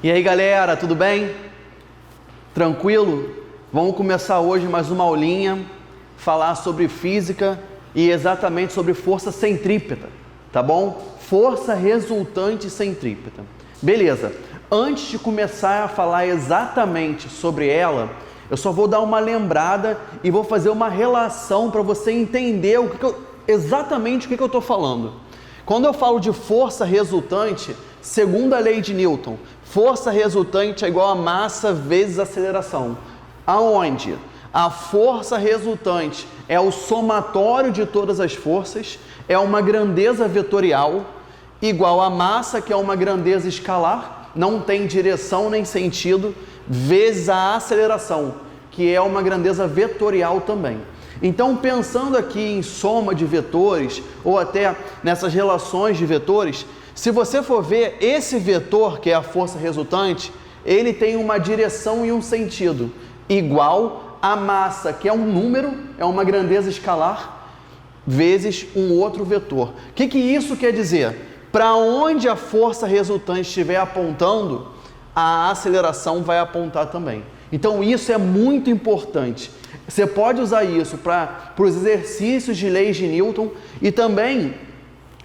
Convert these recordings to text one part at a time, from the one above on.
E aí galera, tudo bem? Tranquilo? Vamos começar hoje mais uma aulinha, falar sobre física e exatamente sobre força centrípeta, tá bom? Força resultante centrípeta. Beleza, antes de começar a falar exatamente sobre ela, eu só vou dar uma lembrada e vou fazer uma relação para você entender exatamente o que eu estou falando. Quando eu falo de força resultante, segundo a lei de Newton, força resultante é igual a massa vezes aceleração. Aonde a força resultante é o somatório de todas as forças, é uma grandeza vetorial, igual a massa, que é uma grandeza escalar, não tem direção nem sentido, vezes a aceleração, que é uma grandeza vetorial também. Então, pensando aqui em soma de vetores, ou até nessas relações de vetores, se você for ver esse vetor, que é a força resultante, ele tem uma direção e um sentido, igual a massa, que é um número, é uma grandeza escalar, vezes um outro vetor. O que isso quer dizer? Para onde a força resultante estiver apontando, a aceleração vai apontar também. Então isso é muito importante. Você pode usar isso para os exercícios de leis de Newton e também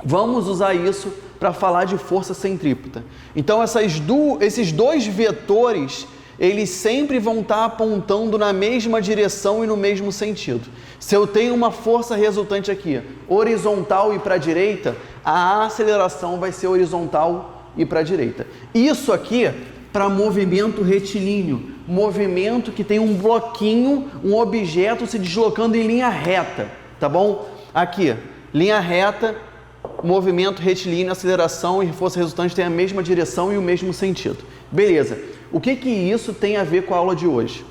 vamos usar isso para falar de força centrípeta. Então esses dois vetores, eles sempre vão estar apontando na mesma direção e no mesmo sentido. Se eu tenho uma força resultante aqui, horizontal e para a direita, a aceleração vai ser horizontal e para a direita. Isso aqui para movimento retilíneo, movimento que tem um bloquinho, um objeto se deslocando em linha reta, tá bom? Aqui, linha reta, movimento retilíneo, aceleração e força resultante têm a mesma direção e o mesmo sentido. Beleza, o que isso tem a ver com a aula de hoje?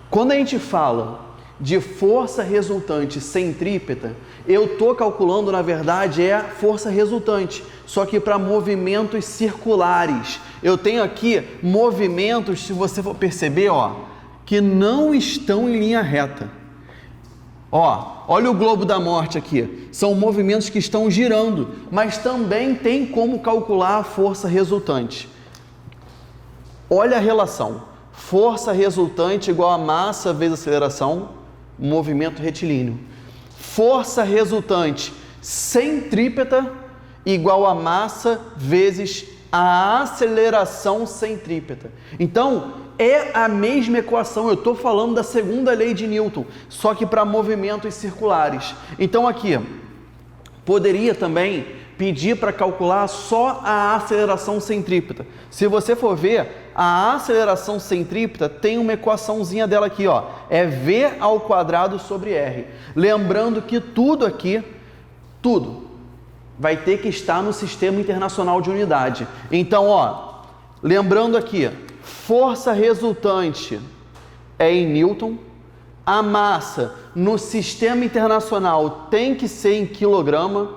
Quando a gente fala de força resultante centrípeta, eu estou calculando, na verdade, a força resultante, só que para movimentos circulares. Eu tenho aqui movimentos, se você for perceber, que não estão em linha reta. Olha o globo da morte aqui. São movimentos que estão girando, mas também tem como calcular a força resultante. Olha a relação. Força resultante igual a massa vezes aceleração, movimento retilíneo. Força resultante centrípeta igual a massa vezes a aceleração centrípeta. Então, é a mesma equação. Eu estou falando da segunda lei de Newton, só que para movimentos circulares. Então, aqui, poderia também pedir para calcular só a aceleração centrípeta. Se você for ver, a aceleração centrípeta tem uma equaçãozinha dela aqui, é v ao quadrado sobre r. Lembrando que tudo aqui, tudo vai ter que estar no Sistema Internacional de Unidade. Então, lembrando aqui, força resultante é em Newton, a massa no Sistema Internacional tem que ser em quilograma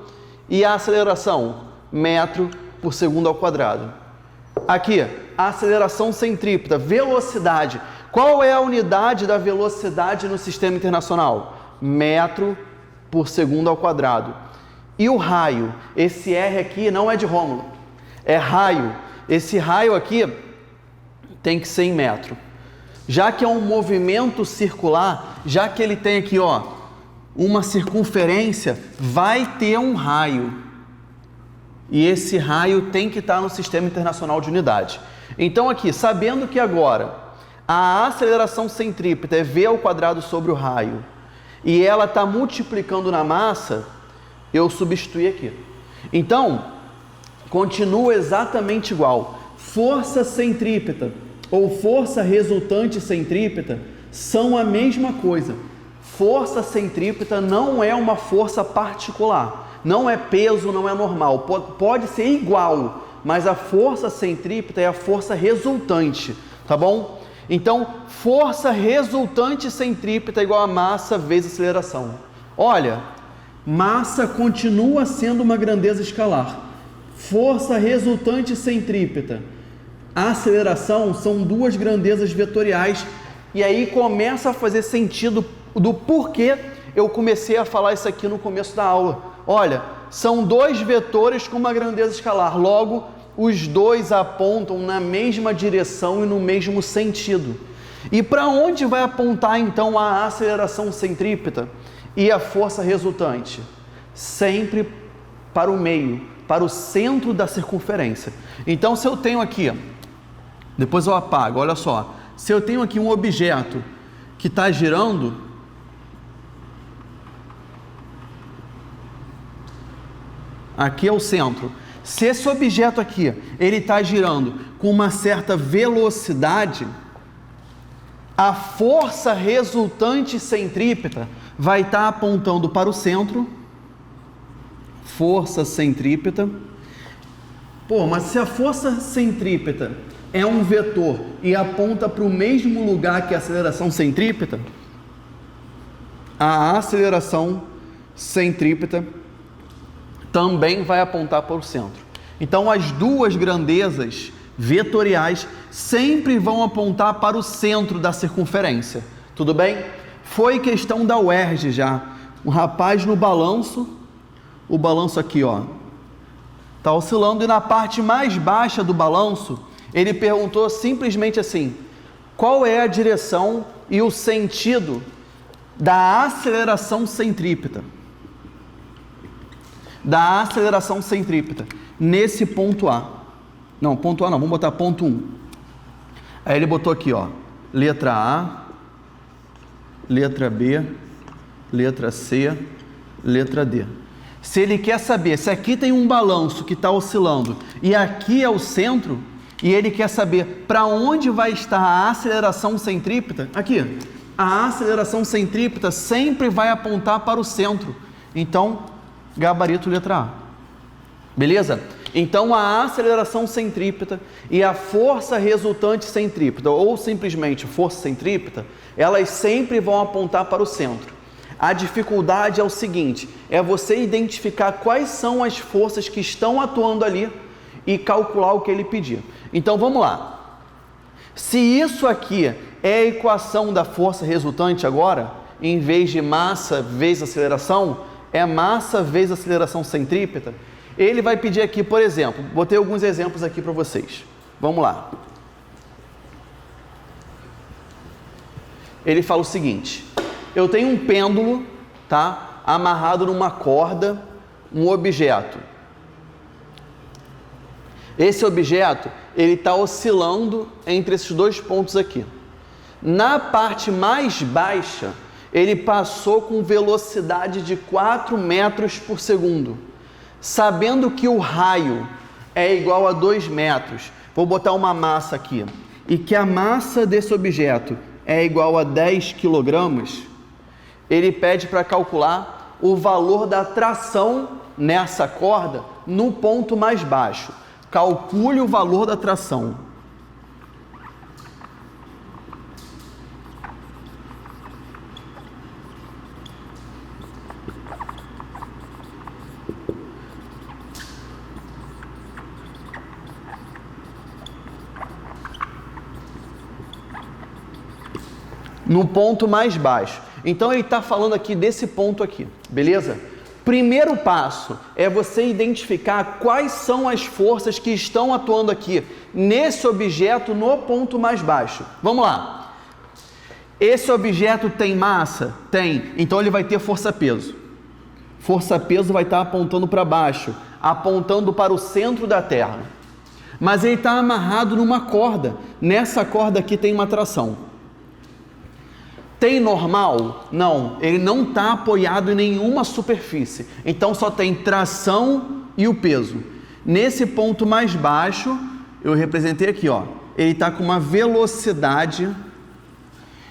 e a aceleração, metro por segundo ao quadrado. Aqui, a aceleração centrípeta, velocidade. Qual é a unidade da velocidade no Sistema Internacional? Metro por segundo ao quadrado. E o raio? Esse R aqui não é de Rômulo, é raio. Esse raio aqui tem que ser em metro. Já que é um movimento circular, já que ele tem aqui, uma circunferência, vai ter um raio. E esse raio tem que estar no Sistema Internacional de Unidade. Então aqui, sabendo que agora a aceleração centrípeta é v ao quadrado sobre o raio e ela está multiplicando na massa, eu substituí aqui. Então, continua exatamente igual. Força centrípeta ou força resultante centrípeta são a mesma coisa. Força centrípeta não é uma força particular, não é peso, não é normal, pode ser igual, mas a força centrípeta é a força resultante, tá bom? Então, força resultante centrípeta é igual a massa vezes aceleração. Olha, massa continua sendo uma grandeza escalar. Força resultante centrípeta, aceleração são duas grandezas vetoriais. E aí começa a fazer sentido do porquê eu comecei a falar isso aqui no começo da aula. Olha, são dois vetores com uma grandeza escalar, logo os dois apontam na mesma direção e no mesmo sentido. E para onde vai apontar então a aceleração centrípeta e a força resultante? Sempre para o meio, para o centro da circunferência. Então, se eu tenho aqui, depois eu apago, olha só, se eu tenho aqui um objeto que está girando, aqui é o centro. Se esse objeto aqui, ele está girando com uma certa velocidade, a força resultante centrípeta vai estar apontando para o centro, força centrípeta. Pô, mas se a força centrípeta é um vetor e aponta para o mesmo lugar que a aceleração centrípeta, a aceleração centrípeta também vai apontar para o centro. Então, as duas grandezas vetoriais sempre vão apontar para o centro da circunferência. Tudo bem? Foi questão da UERJ já. Um rapaz no balanço, o balanço aqui, ó, está oscilando, e na parte mais baixa do balanço, ele perguntou simplesmente assim: qual é a direção e o sentido da aceleração centrípeta? Da aceleração centrípeta nesse ponto A. Não, ponto A não, vamos botar ponto 1. Aí ele botou aqui, ó, letra A, letra B, letra C, letra D. Se ele quer saber se aqui tem um balanço que está oscilando e aqui é o centro, e ele quer saber para onde vai estar a aceleração centrípeta, aqui, a aceleração centrípeta sempre vai apontar para o centro. Então, gabarito letra A. Beleza? Então, a aceleração centrípeta e a força resultante centrípeta, ou simplesmente força centrípeta, elas sempre vão apontar para o centro. A dificuldade é o seguinte, é você identificar quais são as forças que estão atuando ali e calcular o que ele pedir. Então, vamos lá. Se isso aqui é a equação da força resultante agora, em vez de massa vezes aceleração, é massa vezes aceleração centrípeta, ele vai pedir aqui, por exemplo, botei alguns exemplos aqui para vocês. Vamos lá. Ele fala o seguinte: eu tenho um pêndulo, tá, amarrado numa corda, um objeto. Esse objeto, ele está oscilando entre esses dois pontos aqui. Na parte mais baixa, ele passou com velocidade de 4 metros por segundo. Sabendo que o raio é igual a 2 metros, vou botar uma massa aqui, e que a massa desse objeto é igual a 10 quilogramas, ele pede para calcular o valor da tração nessa corda no ponto mais baixo. Calcule o valor da tração. No ponto mais baixo. Então ele está falando aqui desse ponto aqui, beleza? Primeiro passo é você identificar quais são as forças que estão atuando aqui nesse objeto no ponto mais baixo. Vamos lá. Esse objeto tem massa? Tem. Então ele vai ter força-peso. Força-peso vai estar apontando para baixo, apontando para o centro da Terra. Mas ele está amarrado numa corda. Nessa corda aqui tem uma tração. Tem normal? Não, ele não está apoiado em nenhuma superfície. Então só tem tração e o peso. Nesse ponto mais baixo, eu representei aqui, ó. Ele está com uma velocidade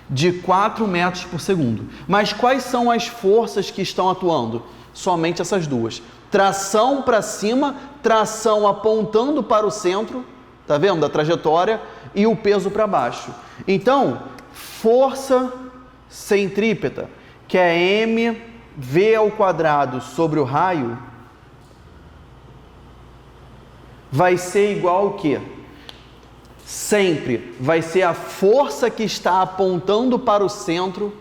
de 4 metros por segundo. Mas quais são as forças que estão atuando? Somente essas duas. Tração para cima, tração apontando para o centro, tá vendo? Da trajetória, e o peso para baixo. Então, força centrípeta, que é mv² sobre o raio, vai ser igual ao quê? Sempre vai ser a força que está apontando para o centro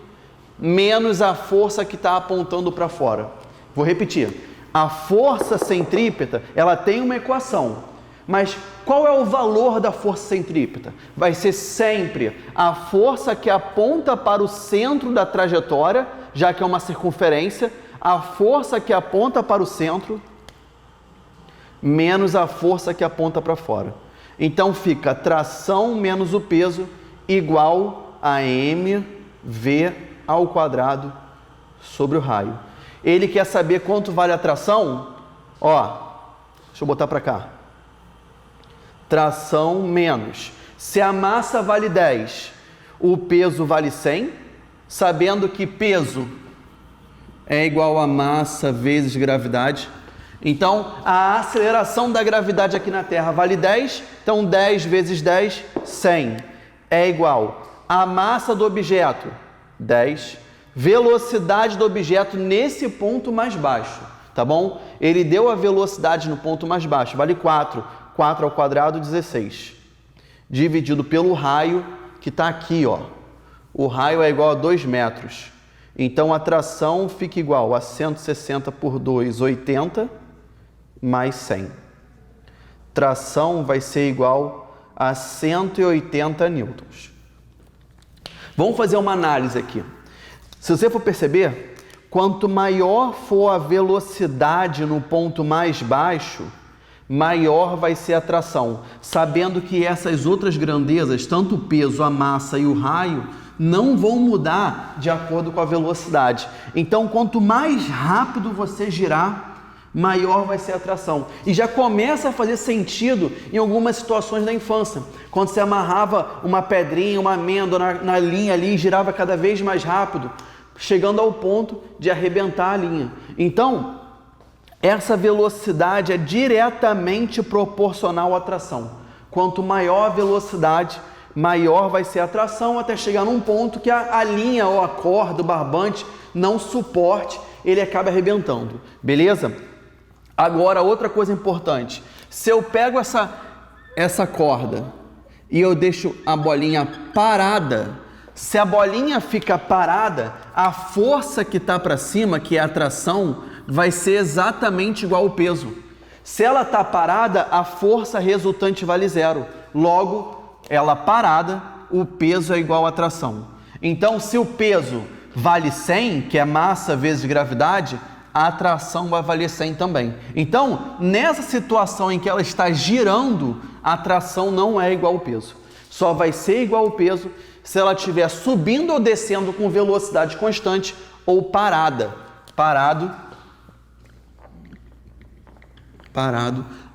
menos a força que está apontando para fora. Vou repetir. A força centrípeta, ela tem uma equação, Mas qual é o valor da força centrípeta? Vai ser sempre a força que aponta para o centro da trajetória, já que é uma circunferência, a força que aponta para o centro, menos a força que aponta para fora. Então fica tração menos o peso igual a mv ao quadrado sobre o raio. Ele quer saber quanto vale a tração? Ó, deixa eu botar para cá. Tração menos. Se a massa vale 10, o peso vale 100, sabendo que peso é igual a massa vezes gravidade. Então, a aceleração da gravidade aqui na Terra vale 10, então 10 vezes 10, 100, é igual a massa do objeto, 10, velocidade do objeto nesse ponto mais baixo, tá bom? Ele deu a velocidade no ponto mais baixo, vale 4, 4 ao quadrado, 16, dividido pelo raio que está aqui, ó. O raio é igual a 2 metros, então a tração fica igual a 160 por 2, 80, mais 100. Tração vai ser igual a 180 newtons. Vamos fazer uma análise aqui. Se você for perceber, quanto maior for a velocidade no ponto mais baixo, maior vai ser a tração, sabendo que essas outras grandezas, tanto o peso, a massa e o raio, não vão mudar de acordo com a velocidade. Então, quanto mais rápido você girar, maior vai ser a tração. E já começa a fazer sentido em algumas situações da infância. Quando você amarrava uma pedrinha, uma amêndoa na linha ali e girava cada vez mais rápido, chegando ao ponto de arrebentar a linha. Então, essa velocidade é diretamente proporcional à tração. Quanto maior a velocidade, maior vai ser a tração, até chegar num ponto que a linha ou a corda, o barbante, não suporte, ele acaba arrebentando. Beleza? Agora, outra coisa importante. Se eu pego essa corda e eu deixo a bolinha parada, se a bolinha fica parada, a força que está para cima, que é a tração, vai ser exatamente igual ao peso. Se ela está parada, a força resultante vale 0. Logo, ela parada, o peso é igual à tração. Então, se o peso vale 100, que é massa vezes gravidade, a tração vai valer 100 também. Então, nessa situação em que ela está girando, a tração não é igual ao peso. Só vai ser igual ao peso se ela estiver subindo ou descendo com velocidade constante ou parada. Parado,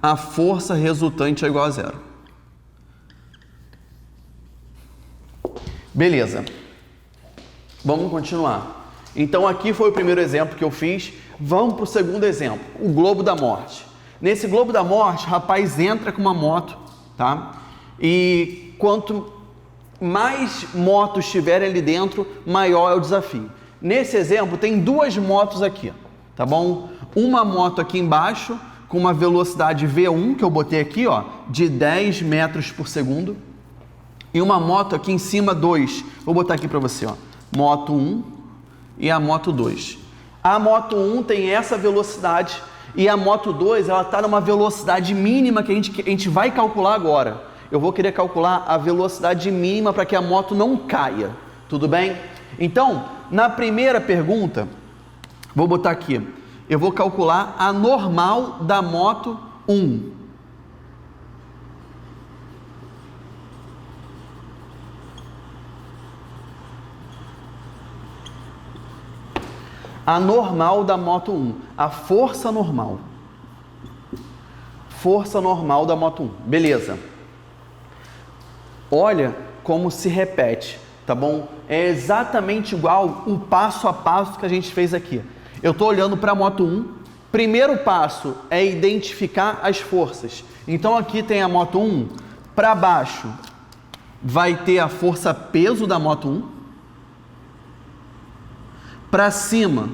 a força resultante é igual a 0. Beleza. Vamos continuar. Então, aqui foi o primeiro exemplo que eu fiz. Vamos para o segundo exemplo, o globo da morte. Nesse globo da morte, o rapaz entra com uma moto, tá? E quanto mais motos tiverem ali dentro, maior é o desafio. Nesse exemplo, tem 2 motos aqui, tá bom? Uma moto aqui embaixo, com uma velocidade V1, que eu botei aqui, ó, de 10 metros por segundo. E uma moto aqui em cima, 2. Vou botar aqui para você, ó. Moto 1 e a moto 2. A moto 1 tem essa velocidade e a moto 2, ela está numa velocidade mínima que a gente vai calcular agora. Eu vou querer calcular a velocidade mínima para que a moto não caia, tudo bem? Então, na primeira pergunta, vou botar aqui, eu vou calcular a normal da moto 1. A normal da moto 1, a força normal. Força normal da moto 1, beleza. Olha como se repete, tá bom? É exatamente igual o passo a passo que a gente fez aqui. Eu estou olhando para a moto 1, primeiro passo é identificar as forças. Então aqui tem a moto 1, para baixo vai ter a força peso da moto 1. Para cima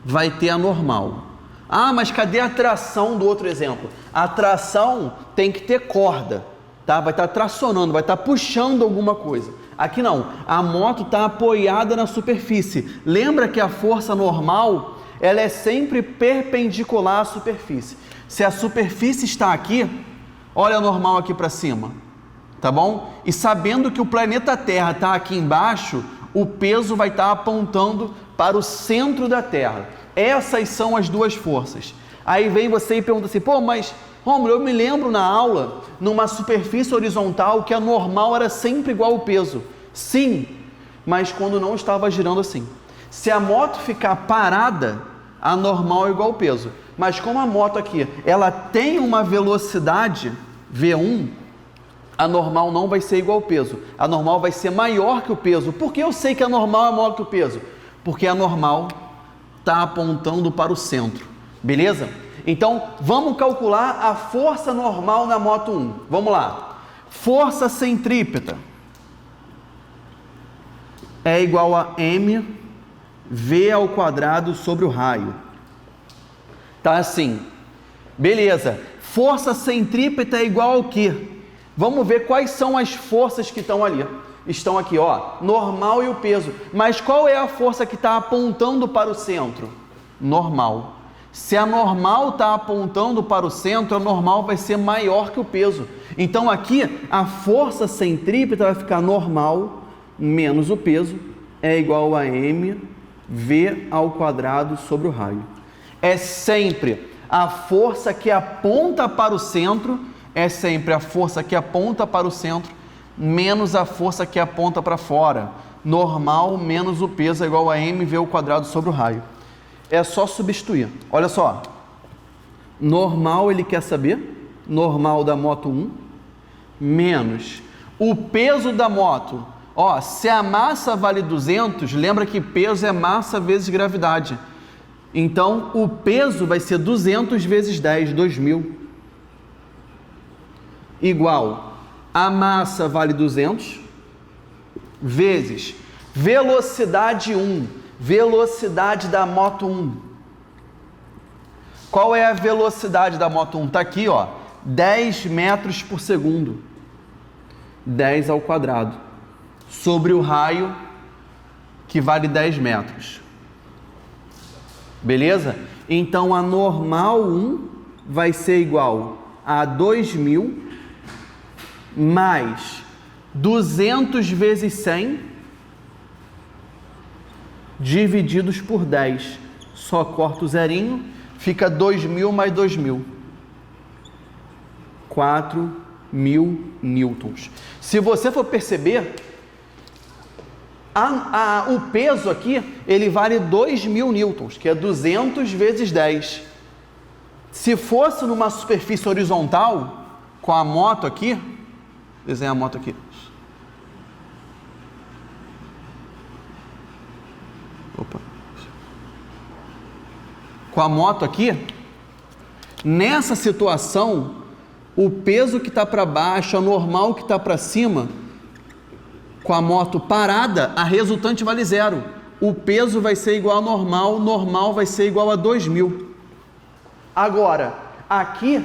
vai ter a normal. Ah, mas cadê a tração do outro exemplo? A tração tem que ter corda, tá? Vai estar tracionando, vai estar puxando alguma coisa. Aqui não, a moto está apoiada na superfície. Lembra que a força normal, ela é sempre perpendicular à superfície. Se a superfície está aqui, Olha a normal aqui para cima, tá bom? E sabendo que o planeta Terra está aqui embaixo, o peso vai estar apontando para o centro da Terra. Essas são as duas forças. Aí vem você e pergunta assim, pô, mas Rômulo, eu me lembro na aula, numa superfície horizontal, que a normal era sempre igual ao peso. Sim, mas quando não estava girando assim. Se a moto ficar parada, a normal é igual ao peso. Mas como a moto aqui, ela tem uma velocidade V1, a normal não vai ser igual ao peso. A normal vai ser maior que o peso. Por que eu sei que a normal é maior que o peso? Porque a normal está apontando para o centro. Beleza? Então, vamos calcular a força normal na moto 1. Vamos lá. Força centrípeta é igual a mv ao quadrado sobre o raio. Tá assim. Beleza. Força centrípeta é igual ao quê? Vamos ver quais são as forças que estão ali. Estão aqui, ó, normal e o peso. Mas qual é a força que está apontando para o centro? Normal. Se a normal está apontando para o centro, a normal vai ser maior que o peso. Então aqui, a força centrípeta vai ficar normal menos o peso é igual a mv ao quadrado sobre o raio. É sempre a força que aponta para o centro, é sempre a força que aponta para o centro, menos a força que aponta para fora. Normal menos o peso é igual a mv ao quadrado sobre o raio. É só substituir. Olha só. Normal ele quer saber, normal da moto 1, menos o peso da moto. Ó, se a massa vale 200, lembra que peso é massa vezes gravidade. Então, o peso vai ser 200 vezes 10, 2.000. Igual a massa vale 200, vezes velocidade 1. Velocidade da moto 1. Qual é a velocidade da moto 1? Está aqui, ó, 10 metros por segundo. 10 ao quadrado. Sobre o raio, que vale 10 metros. Beleza? Então, a normal 1 vai ser igual a 2.000 mais 200 vezes 100 divididos por 10. Só corta o zerinho, fica 2.000 mais 2.000. 4.000 newtons. Se você for perceber, o peso aqui, ele vale 2.000 newtons, que é 200 vezes 10. Se fosse numa superfície horizontal, com a moto aqui, desenha a moto aqui. Opa. Com a moto aqui, nessa situação, o peso que está para baixo, a normal que está para cima, com a moto parada, a resultante vale 0. O peso vai ser igual a normal, normal vai ser igual a 2.000. Agora, aqui,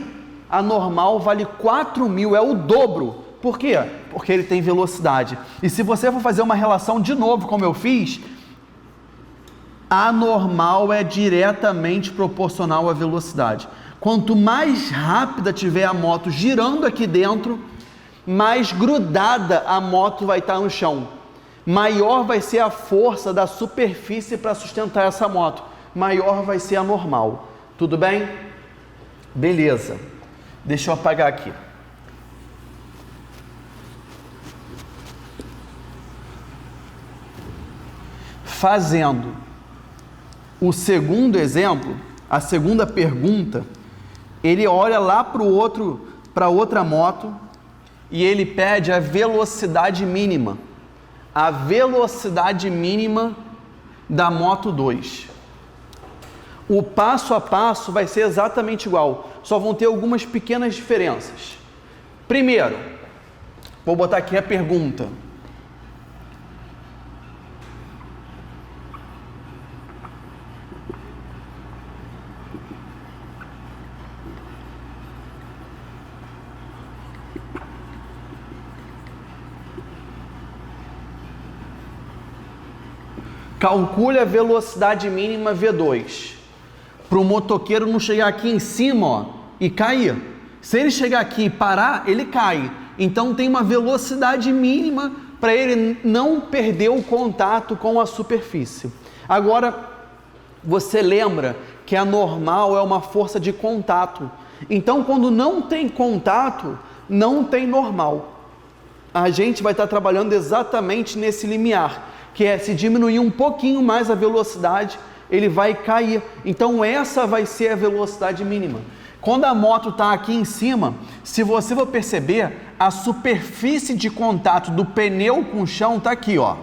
a normal vale 4.000, é o dobro. Por quê? Porque ele tem velocidade. E se você for fazer uma relação de novo, como eu fiz, a normal é diretamente proporcional à velocidade. Quanto mais rápida tiver a moto girando aqui dentro, mais grudada a moto vai estar no chão. Maior vai ser a força da superfície para sustentar essa moto. Maior vai ser a normal. Tudo bem? Beleza. Deixa eu apagar aqui. Fazendo o segundo exemplo, a segunda pergunta, ele olha lá para outra moto e ele pede a velocidade mínima. A velocidade mínima da moto 2. O passo a passo vai ser exatamente igual, só vão ter algumas pequenas diferenças. Primeiro, vou botar aqui a pergunta. Calcule a velocidade mínima V2. Para o motoqueiro não chegar aqui em cima, ó, e cair. Se ele chegar aqui e parar, ele cai. Então tem uma velocidade mínima para ele não perder o contato com a superfície. Agora, você lembra que a normal é uma força de contato. Então, quando não tem contato, não tem normal. A gente vai estar trabalhando exatamente nesse limiar, que é se diminuir um pouquinho mais a velocidade, ele vai cair. Então, essa vai ser a velocidade mínima. Quando a moto está aqui em cima, se você for perceber, a superfície de contato do pneu com o chão está aqui, ó.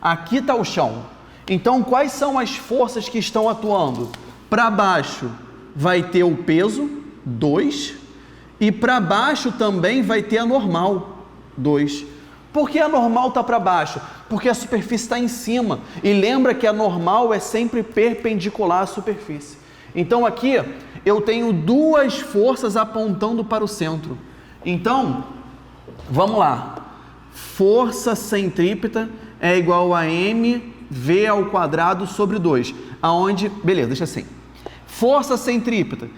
Aqui está o chão. Então, quais são as forças que estão atuando? Para baixo vai ter o peso, 2, e para baixo também vai ter a normal, 2. Por que a normal está para baixo? Porque a superfície está em cima. E lembra que a normal é sempre perpendicular à superfície. Então aqui eu tenho duas forças apontando para o centro. Então, vamos lá. Força centrípeta é igual a mv ao quadrado sobre 2. Aonde, beleza, deixa assim. Força centrípeta.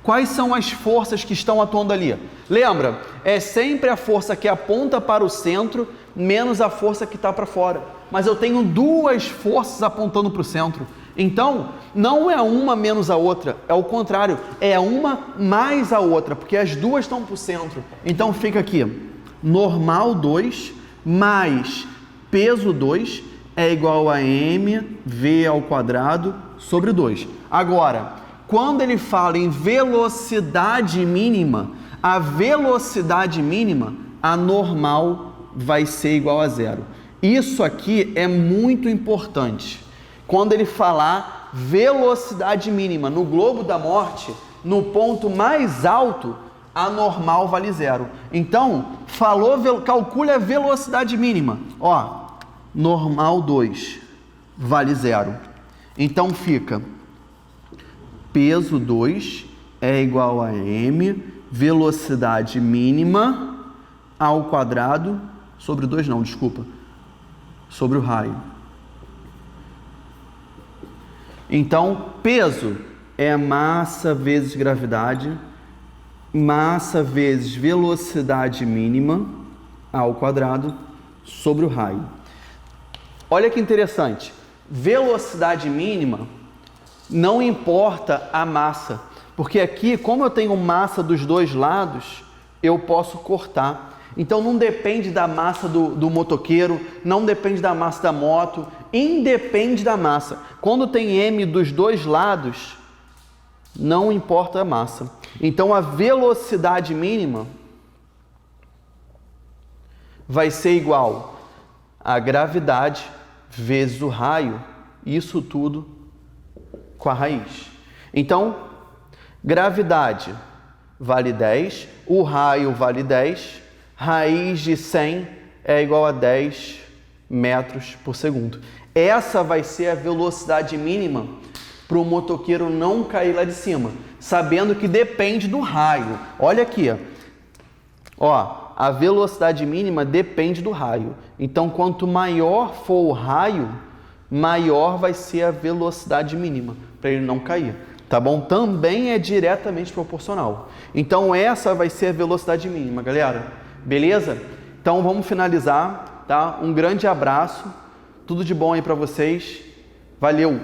Quais são as forças que estão atuando ali? Lembra, é sempre a força que aponta para o centro, menos a força que está para fora. Mas eu tenho duas forças apontando para o centro. Então, não é uma menos a outra, é o contrário, é uma mais a outra, porque as duas estão para o centro. Então fica aqui, normal 2 mais peso 2 é igual a mv ao quadrado sobre 2. Agora, quando ele fala em velocidade mínima, a velocidade mínima, a normal vai ser igual a zero. Isso aqui é muito importante. Quando ele falar velocidade mínima no globo da morte, no ponto mais alto, a normal vale zero. Então, calcule a velocidade mínima. Ó, normal 2 vale zero. Então fica peso 2 é igual a m, velocidade mínima ao quadrado, sobre 2 não, desculpa, sobre o raio. Então, peso é massa vezes gravidade, massa vezes velocidade mínima ao quadrado, sobre o raio. Olha que interessante, velocidade mínima não importa a massa, porque aqui, como eu tenho massa dos dois lados, eu posso cortar. Então não depende da massa do motoqueiro, não depende da massa da moto, independe da massa. Quando tem M dos dois lados, não importa a massa. Então a velocidade mínima vai ser igual a gravidade vezes o raio, isso tudo com a raiz. Então, gravidade vale 10, o raio vale 10, raiz de 100 é igual a 10 metros por segundo. Essa vai ser a velocidade mínima para o motoqueiro não cair lá de cima, sabendo que depende do raio. Olha aqui, ó, a velocidade mínima depende do raio. Então, quanto maior for o raio, maior vai ser a velocidade mínima, para ele não cair, tá bom? Também é diretamente proporcional. Então, essa vai ser a velocidade mínima, galera. Beleza? Então, vamos finalizar, tá? Um grande abraço, tudo de bom aí para vocês. Valeu!